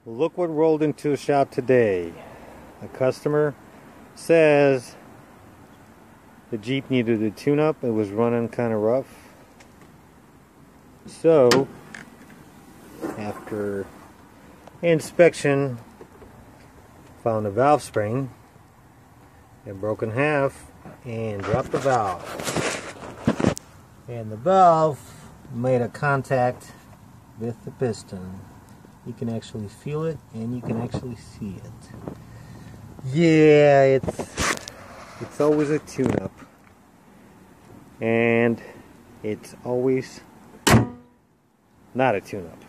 Look what rolled into the shop today. A customer says the Jeep needed a tune-up. It was running kind of rough. So, after inspection, found a valve spring. It broke in half and dropped the valve. And the valve made a contact with the piston. You can actually feel it and you can actually see it. Yeah, it's always a tune-up. And it's always not a tune-up.